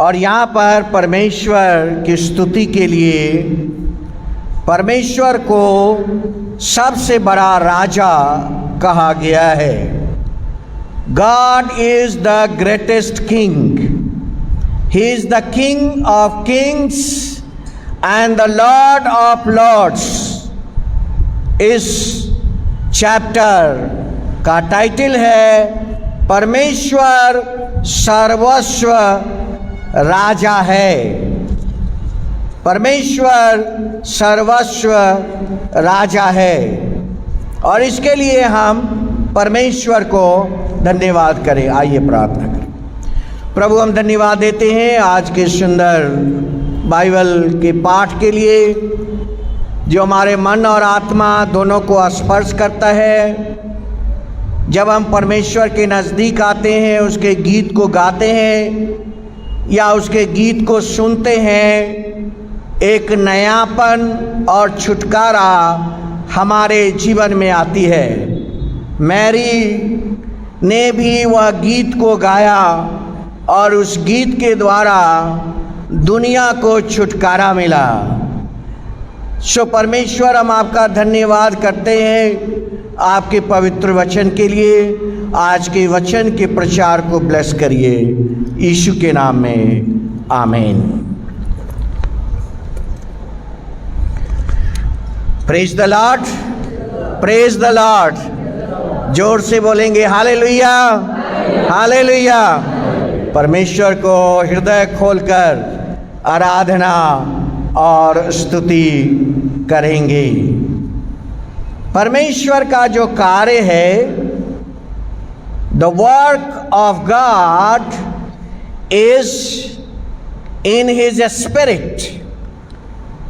और यहाँ पर परमेश्वर की स्तुति के लिए परमेश्वर को सबसे बड़ा राजा कहा गया है। God is the greatest king. He is the King of kings and the Lord of lords. इस चैप्टर का टाइटल है परमेश्वर सर्वस्व राजा है। परमेश्वर सर्वस्व राजा है और इसके लिए हम परमेश्वर को धन्यवाद करें। आइए प्रार्थना करें। प्रभु, हम धन्यवाद देते हैं आज के सुंदर बाइबल के पाठ के लिए, जो हमारे मन और आत्मा दोनों को स्पर्श करता है। जब हम परमेश्वर के नज़दीक आते हैं, उसके गीत को गाते हैं या उसके गीत को सुनते हैं, एक नयापन और छुटकारा हमारे जीवन में आती है। मैरी ने भी वह गीत को गाया और उस गीत के द्वारा दुनिया को छुटकारा मिला। सो परमेश्वर, हम आपका धन्यवाद करते हैं आपके पवित्र वचन के लिए। आज के वचन के प्रचार को ब्लेस करिए, यीशु के नाम में, आमीन। Praise the Lord, praise the Lord. जोर से बोलेंगे हालेलुया, हालेलुया। परमेश्वर को हृदय खोलकर आराधना और स्तुति करेंगे। परमेश्वर का जो कार्य है, the work of God is in his spirit.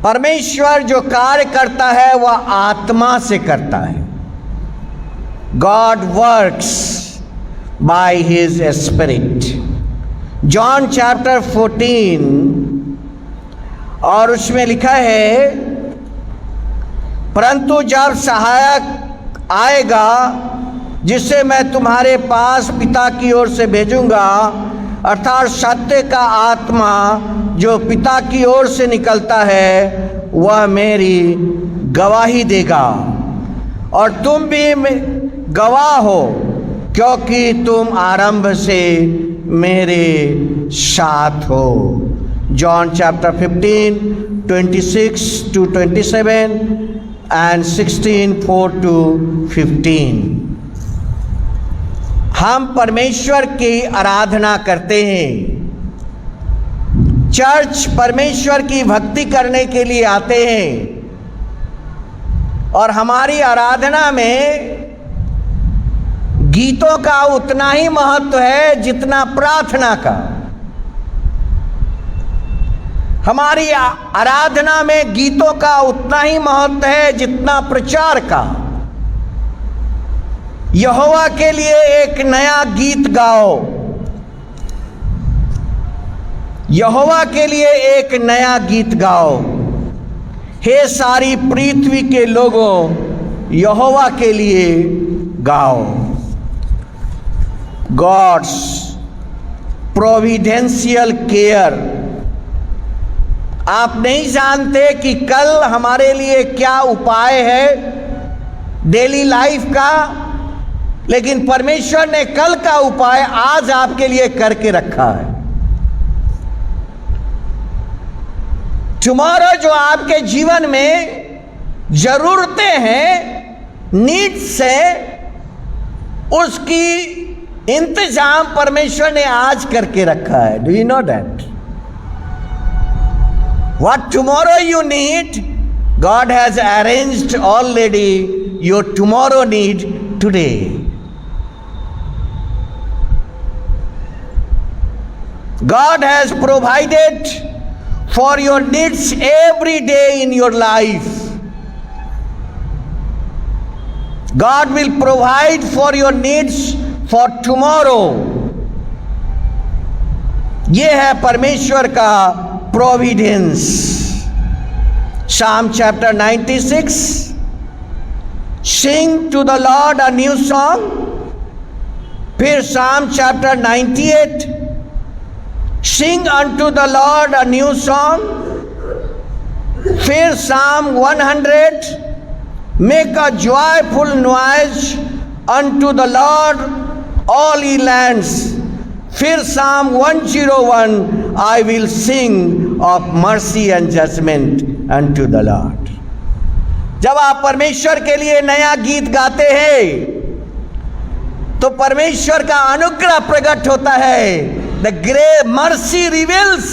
परमेश्वर जो कार्य करता है वह आत्मा से करता है। God works by his spirit. John chapter 14 और उसमें लिखा है, परंतु जब सहायक आएगा जिसे मैं तुम्हारे पास पिता की ओर से भेजूंगा, अर्थात सत्य का आत्मा जो पिता की ओर से निकलता है, वह मेरी गवाही देगा और तुम भी गवाह हो, क्योंकि तुम आरंभ से मेरे साथ हो। John chapter 15 26 to 27 and 16 4 to 15। हम परमेश्वर की आराधना करते हैं। चर्च परमेश्वर की भक्ति करने के लिए आते हैं और हमारी आराधना में गीतों का उतना ही महत्व है जितना प्रार्थना का। हमारी आराधना में गीतों का उतना ही महत्व है जितना प्रचार का। यहोवा के लिए एक नया गीत गाओ, यहोवा के लिए एक नया गीत गाओ। हे सारी पृथ्वी के लोगों, यहोवा के लिए गाओ। God's providential care. आप नहीं जानते कि कल हमारे लिए क्या उपाय है डेली लाइफ का, लेकिन परमेश्वर ने कल का उपाय आज आपके लिए करके रखा है। टुमारो जो आपके जीवन में जरूरतें हैं, नीड्स है, उसकी इंतजाम परमेश्वर ने आज करके रखा है। Do you know that? What tomorrow you need, God has arranged already your tomorrow need today. God has provided for your needs every day in your life. God will provide for your needs for tomorrow. ये है परमेश्वर का Providence. Psalm chapter 96, sing to the Lord a new song। फिर Psalm chapter 98, sing unto the Lord a new song. फिर Psalm 100, make a joyful noise unto the Lord all ye lands. फिर Psalm 101, I will sing of mercy and judgment unto the Lord. जब आप परमेश्वर के लिए नया गीत गाते हैं तो परमेश्वर का अनुग्रह प्रकट होता है. The great mercy reveals.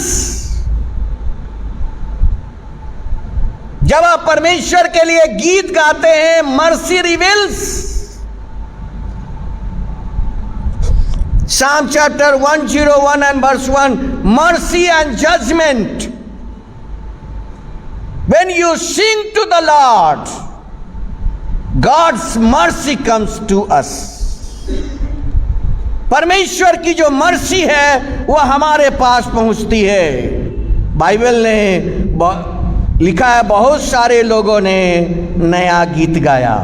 जब आप परमेश्वर के लिए गीत गाते हैं, mercy reveals. Psalm chapter 101 and verse 1, mercy and judgment. When you sing to the Lord, God's mercy comes to us. परमेश्वर की जो मर्सी है वो हमारे पास पहुंचती है. बाइबल ने लिखा है बहुत सारे लोगों ने नया गीत गाया.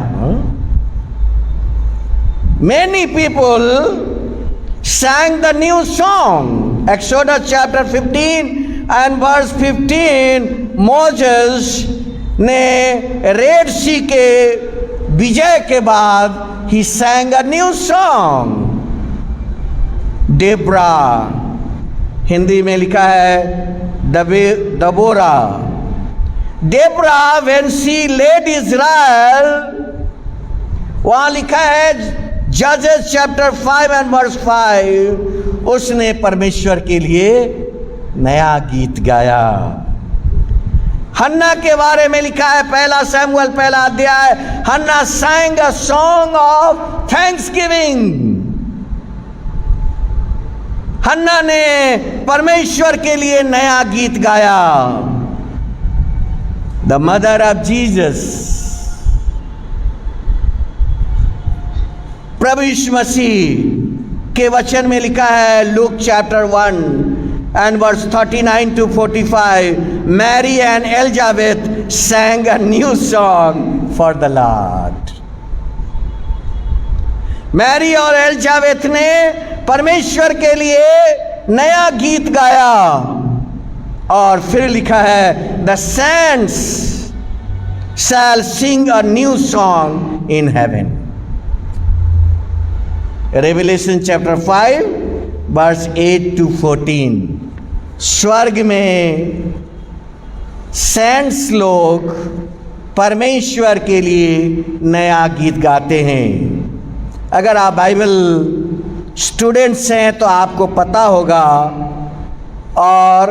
Many people sang the new song. Exodus chapter 15 and verse 15, Moses ने रेड सी के विजय के बाद he sang a new song. Deborah, Hindi में लिखा है दबोरा. Deborah when she led Israel, वहां लिखा है जजेस चैप्टर 5 एंड वर्स 5, उसने परमेश्वर के लिए नया गीत गाया. हन्ना के बारे में लिखा है पहला सैमुएल पहला अध्याय, हन्ना sang a song of thanksgiving. हन्ना ने परमेश्वर के लिए नया गीत गाया. द मदर ऑफ जीसस, प्रभु यीशु मसीह के वचन में लिखा है Luke chapter 1 and verse 39 to 45, Mary and Elizabeth sang a new song for the Lord. Mary और एलिजाबेथ ने परमेश्वर के लिए नया गीत गाया. और फिर लिखा है the saints shall sing a new song in heaven. Revelation chapter 5 verse 8 to 14. स्वर्ग में सेंट्स लोग परमेश्वर के लिए नया गीत गाते हैं. अगर आप बाइबल स्टूडेंट्स हैं तो आपको पता होगा और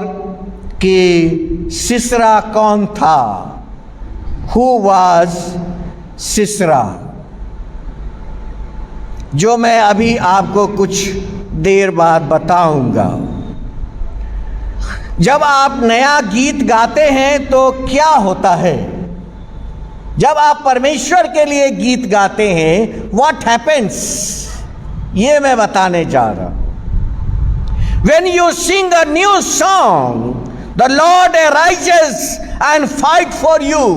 कि सिसरा कौन था. हु वाज सिसरा, जो मैं अभी आपको कुछ देर बाद बताऊंगा. जब आप नया गीत गाते हैं तो क्या होता है? जब आप परमेश्वर के लिए गीत गाते हैं, व्हाट हैपेंस, ये मैं बताने जा रहा हूं. When you sing a new song, the Lord arises and fight for you.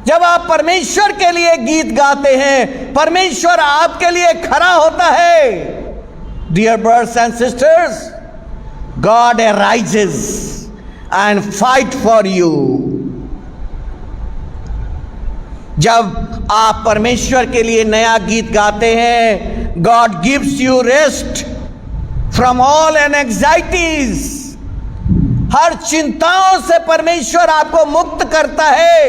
जब आप परमेश्वर के लिए गीत गाते हैं, परमेश्वर आपके लिए खड़ा होता है. Dear brothers and sisters, God arises and fight for you. जब आप परमेश्वर के लिए नया गीत गाते हैं, God gives you rest from all anxieties. हर चिंताओं से परमेश्वर आपको मुक्त करता है.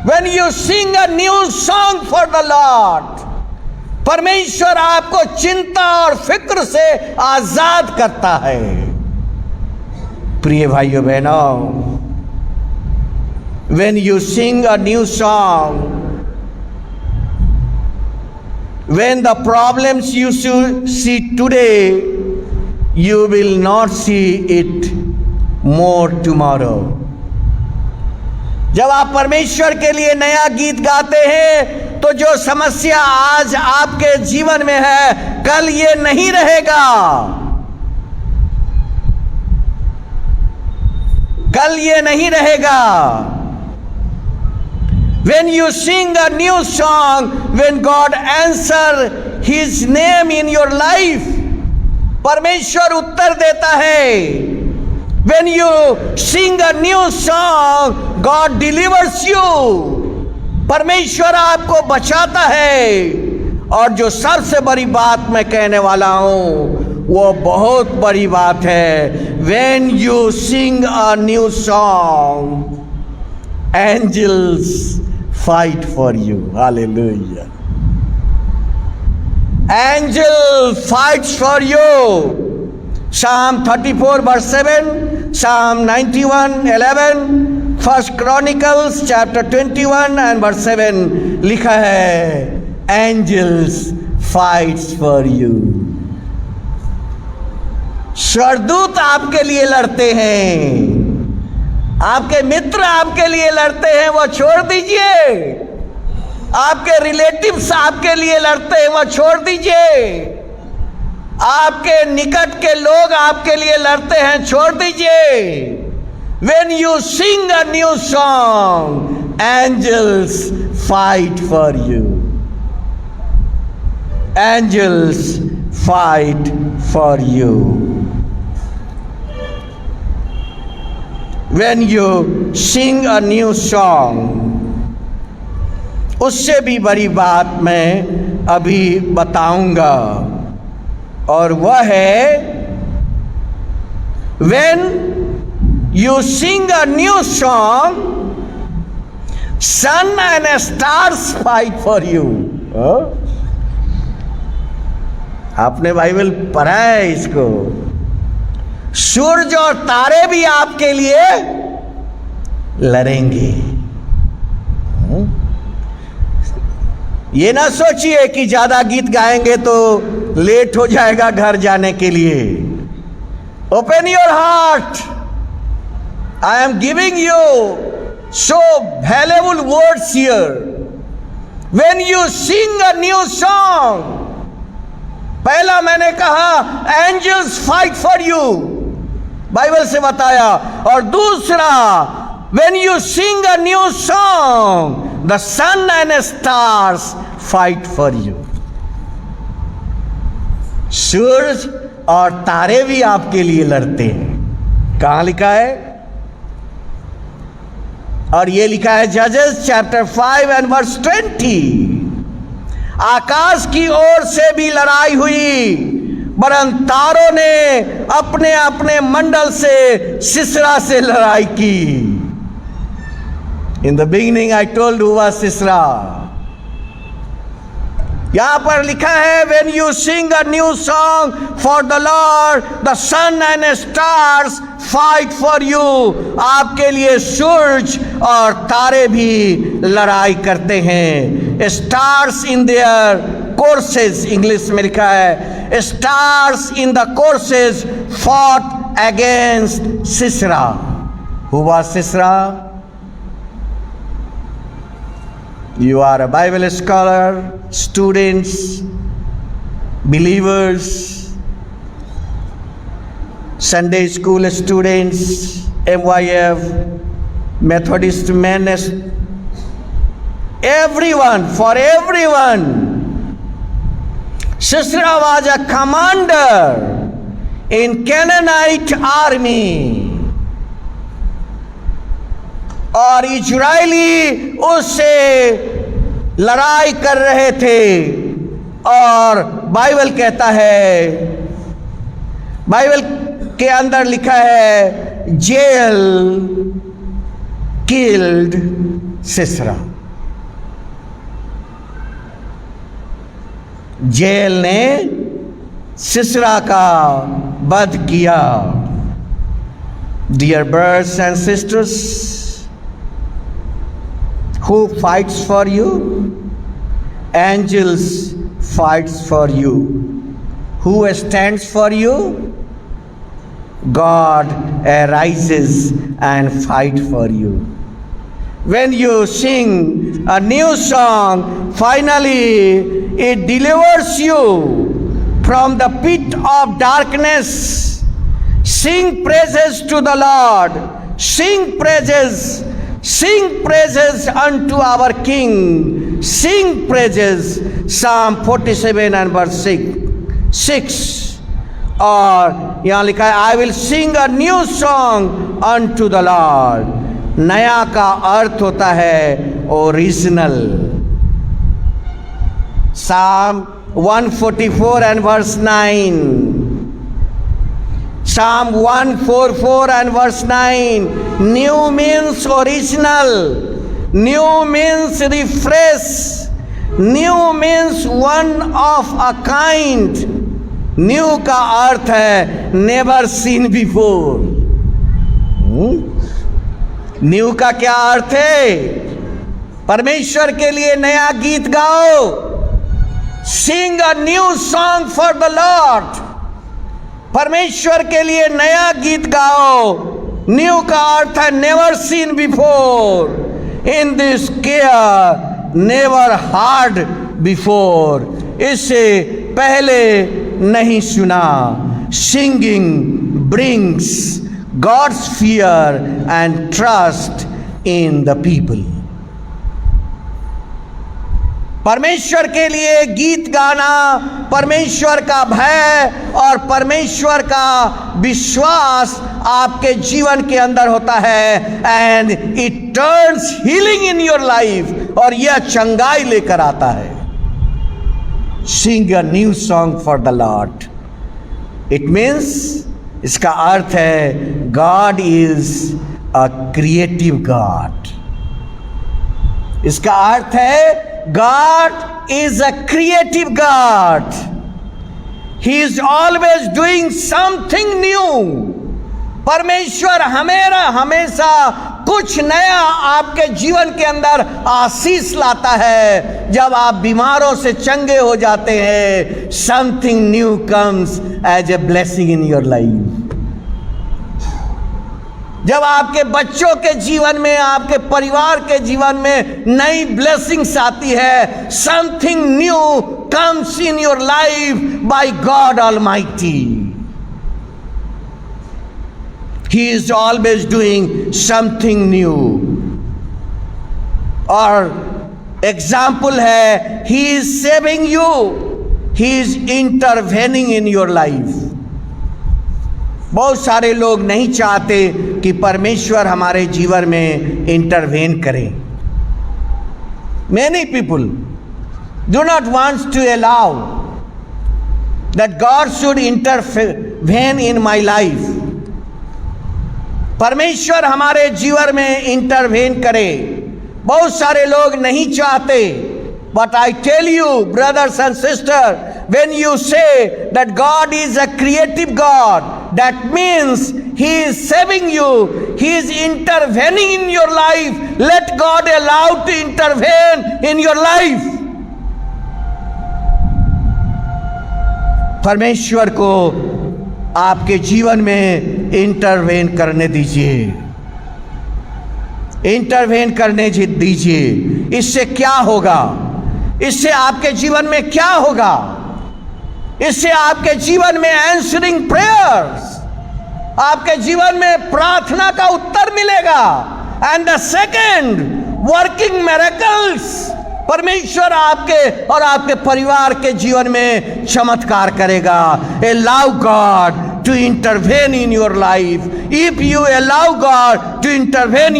When you sing a new song for the Lord, परमेश्वर आपको चिंता और फिक्र से आजाद करता है. प्रिय भाइयों बहनों, when you sing a new song, when the problems you see today, you will not see it more tomorrow. जब आप परमेश्वर के लिए नया गीत गाते हैं तो जो समस्या आज आपके जीवन में है, कल ये नहीं रहेगा. कल ये नहीं रहेगा. When you sing a new song, when God answer His name in your life, परमेश्वर उत्तर देता है। When you sing a new song, God delivers you. परमेश्वर आपको बचाता है। और जो सबसे बड़ी बात मैं कहने वाला हूं वो बहुत बड़ी बात है। When you sing a new song, angels fight for you. Hallelujah. Angel fights for you. Psalm 34 verse 7, Psalm 91 11, First Chronicles chapter 21 and verse 7 लिखा है, Angels fights for you. स्वर्गदूत आपके लिए लड़ते हैं, आपके मित्र आपके लिए लड़ते हैं, वो छोड़ दीजिए। आपके रिलेटिव्स आपके लिए लड़ते हैं, वो छोड़ दीजिए। आपके निकट के लोग आपके लिए लड़ते हैं, छोड़ दीजिए। When you sing a new song, angels fight for you. Angels fight for you. When you sing a new song, उससे भी बड़ी बात मैं अभी बताऊंगा, और वह है when you sing a new song, sun and stars fight for you. आपने बाइबल पढ़ा है इसको। सूरज और तारे भी आपके लिए लड़ेंगे। ये ना सोचिए कि ज्यादा गीत गाएंगे तो लेट हो जाएगा घर जाने के लिए। Open your heart, I am giving you so valuable words here. When you sing a new song, पहला मैंने कहा angels fight for you, Bible से बताया। और दूसरा, when you sing a new song, the sun and stars fight for you. सूरज और तारे भी आपके लिए लड़ते हैं। कहां लिखा है? और ये लिखा है जजेस चैप्टर 5 एंड वर्स 20। आकाश की ओर से भी लड़ाई हुई, वरन तारों ने अपने अपने मंडल से सिसरा से लड़ाई की। In the beginning I told who was Sisera. यहां पर लिखा है when you sing a new song for the Lord, the sun and stars fight for you. आपके लिए सूरज और तारे भी लड़ाई करते हैं। Stars in their courses, English में लिखा है stars in the courses fought against Sisera. Who was Sisera? You are a Bible scholar, students, believers, Sunday school students, MYF, Methodist men, everyone, for everyone. Sisera was a commander in Canaanite army. और Israeli उससे लड़ाई कर रहे थे। और Bible कहता है, Bible के अंदर लिखा है जेल किल्ड सिसरा। जेल ने सिसरा का वध किया। Dear brothers and sisters, who fights for you? Angels fights for you. Who stands for you? God arises and fight for you. When you sing a new song, finally it delivers you from the pit of darkness. Sing praises to the Lord. Sing praises. Sing praises unto our King. Sing praises. Psalm 47 and verse 6. और यहां लिखा है I will sing a new song unto the Lord. नया का अर्थ होता है original. Psalm 144 and verse 9. Psalm 144 and verse 9. New means original. New means refresh. New means one of a kind. New का अर्थ है never seen before. न्यू का क्या अर्थ है? परमेश्वर के लिए नया गीत गाओ। Sing a new song for the Lord. परमेश्वर के लिए नया गीत गाओ। न्यू का अर्थ है never seen before. In this care never heard before. इससे पहले नहीं सुना। Singing brings God's fear and trust in the people. परमेश्वर के लिए गीत गाना परमेश्वर का भय और परमेश्वर का विश्वास आपके जीवन के अंदर होता है। And it turns healing in your life, और यह चंगाई लेकर आता है। Sing a new song for the Lord. It means, इसका अर्थ है God is a creative God. इसका अर्थ है God is a creative God. He is always doing something new. परमेश्वर हमेशा कुछ नया आपके जीवन के अंदर आशीष लाता है। जब आप बीमारों से चंगे हो जाते हैं, something new comes as a blessing in your life. जब आपके बच्चों के जीवन में, आपके परिवार के जीवन में नई ब्लेसिंग्स आती है, something new comes in your life by God Almighty. He is always doing something new. और एग्जाम्पल है, he is saving you, he is intervening in your life. बहुत सारे लोग नहीं चाहते कि परमेश्वर हमारे जीवन में इंटरवेन करे। Many people do not want to allow that God should intervene in my life. परमेश्वर हमारे जीवन में इंटरवेन करे। बहुत सारे लोग नहीं चाहते। But I tell you, brothers and sisters, when you say that God is a creative God, that means He is saving you, He is intervening in your life. Let God allow to intervene in your life. परमेश्वर को आपके जीवन में intervene करने दीजिए, intervene करने दीजिए। इससे क्या होगा? इससे आपके जीवन में क्या होगा? इससे आपके जीवन में आंसरिंग प्रेयर्स, आपके जीवन में प्रार्थना का उत्तर मिलेगा। And the second, working miracles. परमेश्वर आपके और आपके परिवार के जीवन में चमत्कार करेगा। Allow God to intervene in your life. If you allow God to intervene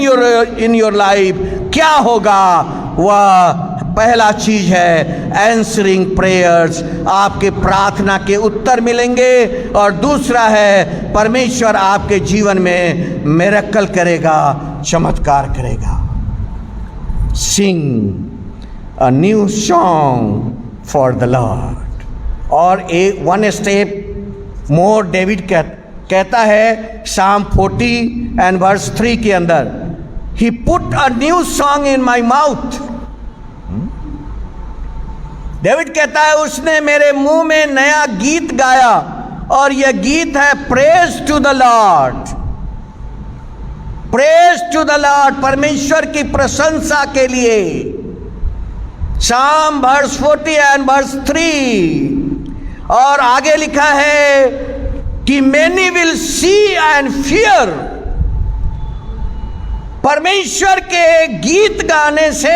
in your life, क्या होगा? वह पहला चीज है answering prayers, आपके प्रार्थना के उत्तर मिलेंगे। और दूसरा है परमेश्वर आपके जीवन में मिरेकल करेगा, चमत्कार करेगा। Sing a new song for the Lord. और one step मोर डेविड कहता है Psalm 40 and verse 3 के अंदर, He put a new song in my mouth. David कहता है उसने मेरे मुंह में नया गीत गाया, और यह गीत है praise to the Lord. Praise to the Lord, परमेश्वर की प्रशंसा के लिए। Psalm verse 40 and verse 3। और आगे लिखा है कि many will see and fear। परमेश्वर के गीत गाने से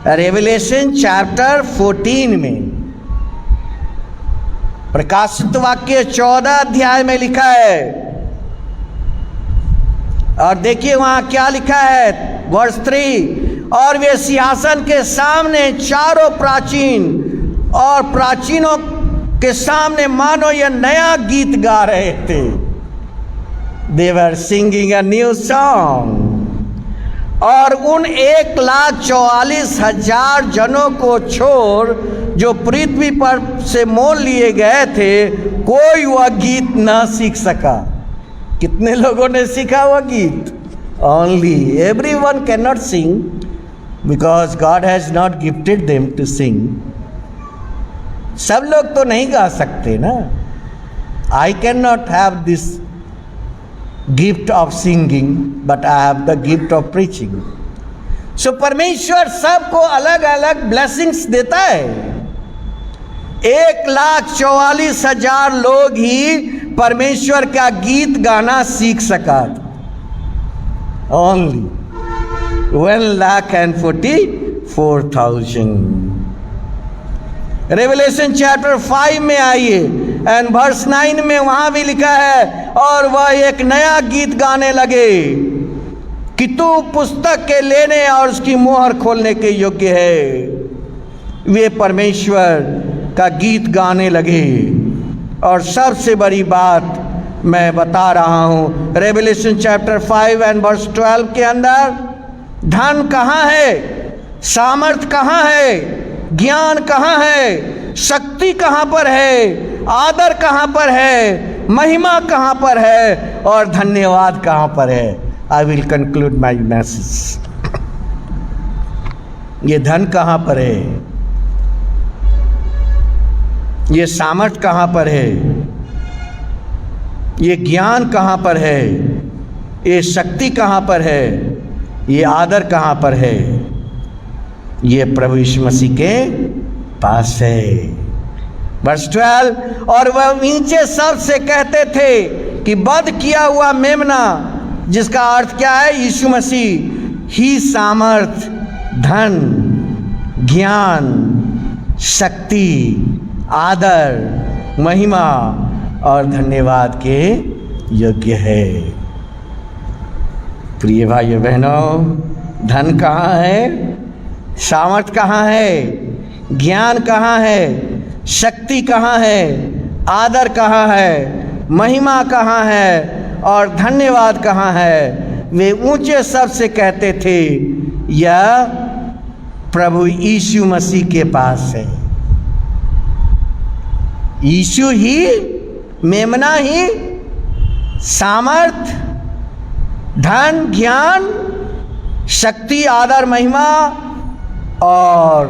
रेवलेशन चैप्टर 14 में, प्रकाशित वाक्य 14 अध्याय में लिखा है। और देखिए वहां क्या लिखा है, वर्स 3, और वे सिंहासन के सामने चारों प्राचीन और प्राचीनों के सामने मानो यह नया गीत गा रहे थे। They were singing a new song. और उन 1,44,000 जनों को छोड़ जो पृथ्वी पर से मोल लिए गए थे, कोई वह गीत ना सीख सका। कितने लोगों ने सीखा वह गीत? Only everyone can not sing because God has not gifted them to sing. सब लोग तो नहीं गा सकते ना। I can not have this gift of singing but I have the gift of preaching. So परमेश्वर सबको अलग अलग ब्लेसिंग्स देता है। 1,44,000 लोग ही परमेश्वर का गीत गाना सीख सका था। ओनली 1,44,000। रेवलेशन चैप्टर 5 में आइए एंड वर्स 9 में वहां भी लिखा है, और वह एक नया गीत गाने लगे कि तू पुस्तक के लेने और उसकी मोहर खोलने के योग्य है। वे परमेश्वर का गीत गाने लगे। और सबसे बड़ी बात मैं बता रहा हूं, रेवलेशन चैप्टर 5 एंड वर्स 12 के अंदर धन कहाँ है, सामर्थ कहाँ है, ज्ञान कहाँ है, शक्ति कहाँ पर है, आदर कहाँ पर है, महिमा कहाँ पर है, और धन्यवाद कहाँ पर है। आई विल कंक्लूड माई मैसेज। ये धन कहाँ पर है, ये सामर्थ कहाँ पर है, ये ज्ञान कहाँ पर है, ये शक्ति कहाँ पर है, ये आदर कहाँ पर है? ये प्रभु यीशु मसीह के पास है। वर्स 12, और वह नीचे सबसे कहते थे कि वध किया हुआ मेमना, जिसका अर्थ क्या है? यीशु मसीह ही सामर्थ, धन, ज्ञान, शक्ति, आदर, महिमा और धन्यवाद के योग्य है। प्रिय भाइयों बहनों, धन कहाँ है, सामर्थ कहाँ है, ज्ञान कहाँ है, शक्ति कहाँ है, आदर कहाँ है, महिमा कहाँ है और धन्यवाद कहाँ है? वे ऊंचे शब्द से कहते थे, यह प्रभु यीशु मसीह के पास है। यीशु ही, मेमना ही सामर्थ, धन, ज्ञान, शक्ति, आदर, महिमा और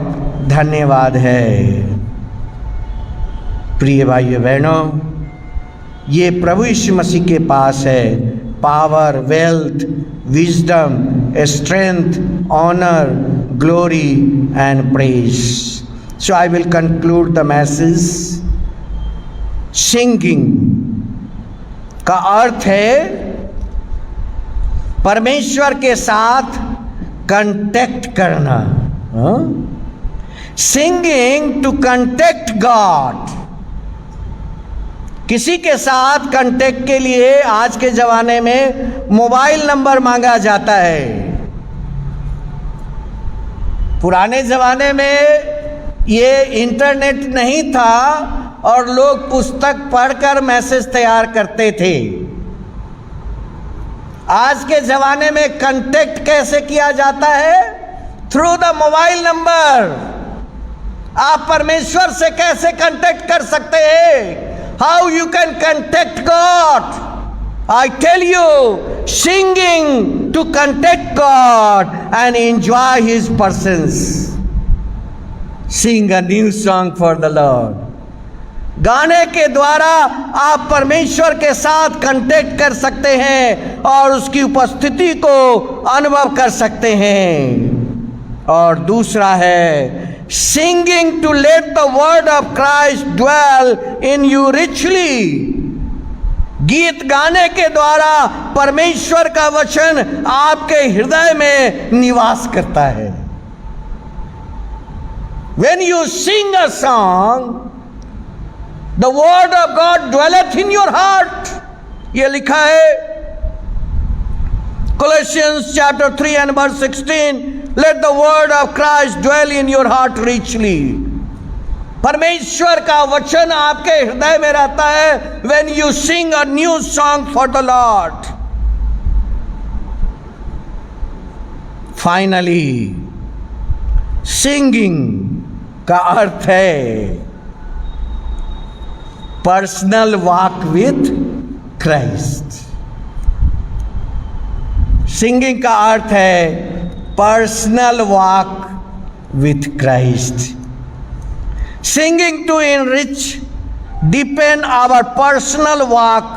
धन्यवाद है। प्रिय भाइयों बहनों, ये प्रभु यीशु मसीह के पास है power, wealth, wisdom, strength, honour, glory and praise. So I will conclude the message. Singing का अर्थ है परमेश्वर के साथ कांटेक्ट करना। Singing to contact God. किसी के साथ कांटेक्ट के लिए आज के ज़माने में मोबाइल नंबर मांगा जाता है। पुराने ज़माने में ये इंटरनेट नहीं था और लोग पुस्तक पढ़कर मैसेज तैयार करते थे। आज के ज़माने में कांटेक्ट कैसे किया जाता है? Through the mobile number. आप परमेश्वर से कैसे कांटेक्ट कर सकते हैं? How you can contact God? I tell you, singing to contact God and enjoy His presence. Sing a new song for the Lord. गाने के द्वारा आप परमेश्वर के साथ कांटेक्ट कर सकते हैं और उसकी उपस्थिति को अनुभव कर सकते हैं। और दूसरा है singing to let the word of Christ dwell in you richly. गीत गाने के द्वारा परमेश्वर का वचन आपके हृदय में निवास करता है। when you sing a song, the word of God dwelleth in your heart. ये लिखा है Colossians chapter 3 and verse 16, let the word of Christ dwell in your heart richly. परमेश्वर का वचन आपके हृदय में रहता है when you sing a new song for the Lord. Finally, singing का अर्थ है personal walk with Christ. Singing का अर्थ है personal walk with Christ. Singing to enrich, deepen our personal walk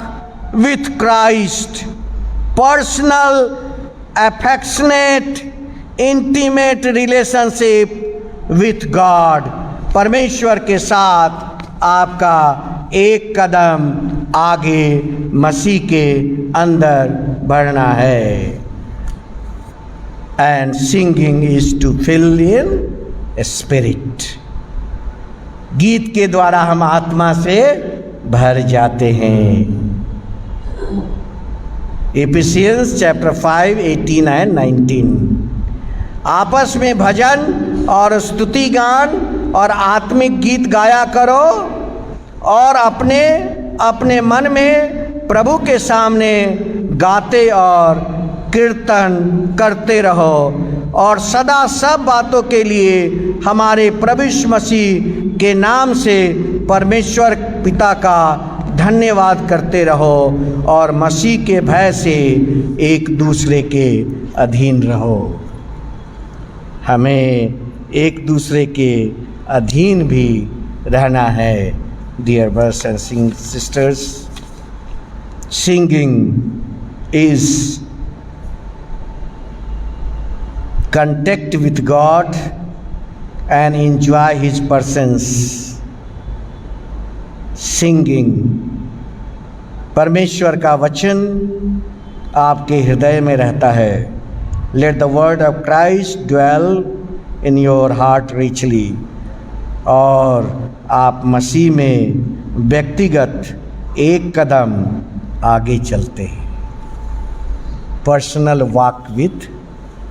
with Christ. Personal, affectionate, intimate relationship with God. परमेश्वर के साथ आपका एक कदम आगे मसीह के अंदर बढ़ना है. And singing is to fill in a spirit. गीत के द्वारा हम आत्मा से भर जाते हैं. एफिसियंस चैप्टर 5 18 एंड 19. आपस में भजन और स्तुति गान और आत्मिक गीत गाया करो और अपने अपने मन में प्रभु के सामने गाते और कीर्तन करते रहो और सदा सब बातों के लिए हमारे प्रभु यीशु मसीह के नाम से परमेश्वर पिता का धन्यवाद करते रहो और मसीह के भय से एक दूसरे के अधीन रहो. हमें एक दूसरे के अधीन भी रहना है. Dear brothers and sisters, singing is contact with God and enjoy His presence. Singing, परमेश्वर का वचन आपके हृदय में रहता है. Let the word of Christ dwell in your heart richly. और आप मसीह में व्यक्तिगत एक कदम आगे चलते हैं. Personal walk with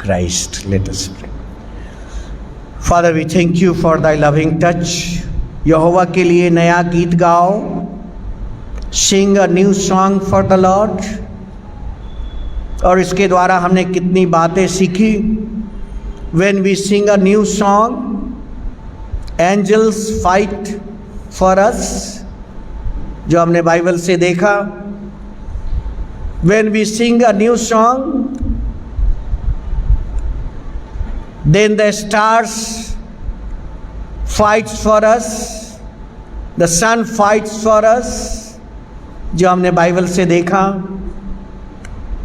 Christ. Let us pray. Father, we thank you for thy loving touch. यहोवा के लिए नया गीत गाओ. Sing a new song for the Lord. और इसके द्वारा हमने कितनी बातें सीखी. When we sing a new song, angels fight for us, जो हमने बाइबल से देखा. When we sing a new song, then the stars fights for us, the sun fights for us, जो हमने बाइबल से देखा.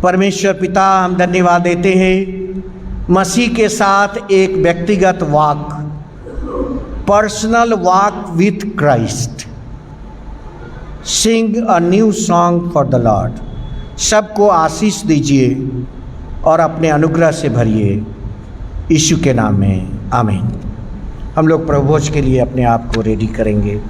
परमेश्वर पिता, हम धन्यवाद देते हैं मसीह के साथ एक व्यक्तिगत walk, personal walk with Christ. Sing a new song for the Lord. सबको आशीष दीजिए और अपने अनुग्रह से भरिए. यीशु के नाम में आमीन. हम लोग प्रभु भोज के लिए अपने आप को रेडी करेंगे.